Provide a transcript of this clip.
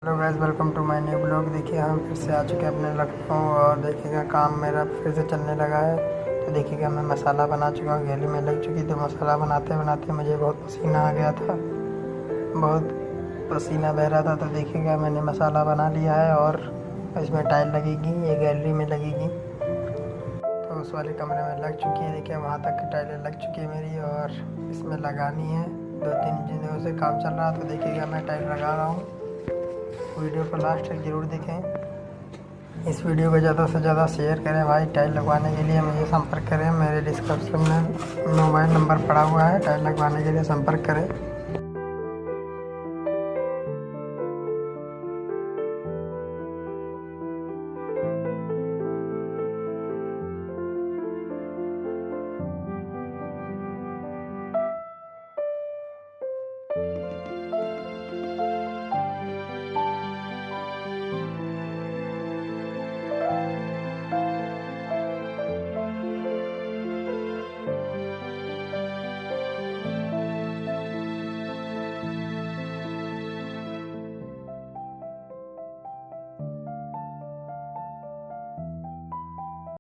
Hello guys, welcome to my new blog. देखिए हम फिर से आ चुके हैं अपने लखनऊ और देखिएगा काम मेरा फिर से चलने लगा है। तो देखिएगा मैं मसाला बना चुका हूँ, गैली में लग चुकी। तो मसाला बनाते बनाते मुझे बहुत पसीना आ गया था, बहुत पसीना बह रहा था। तो देखिएगा मैंने मसाला बना लिया है और इसमें टाइल लगेगी, ये गैलरी में लगेगी। तो उस वाले कमरे में लग चुकी है, देखिए वहाँ तक की टाइलें लग चुकी है मेरी और इसमें लगानी है। 2-3 दिनों से काम चल रहा, तो देखिएगा मैं टाइल लगा रहा हूँ। वीडियो को लास्ट तक जरूर देखें। इस वीडियो को ज़्यादा से ज़्यादा शेयर करें भाई। टाइल लगवाने के लिए मुझे संपर्क करें, मेरे डिस्क्रिप्शन में मोबाइल नंबर पड़ा हुआ है। टाइल लगवाने के लिए संपर्क करें।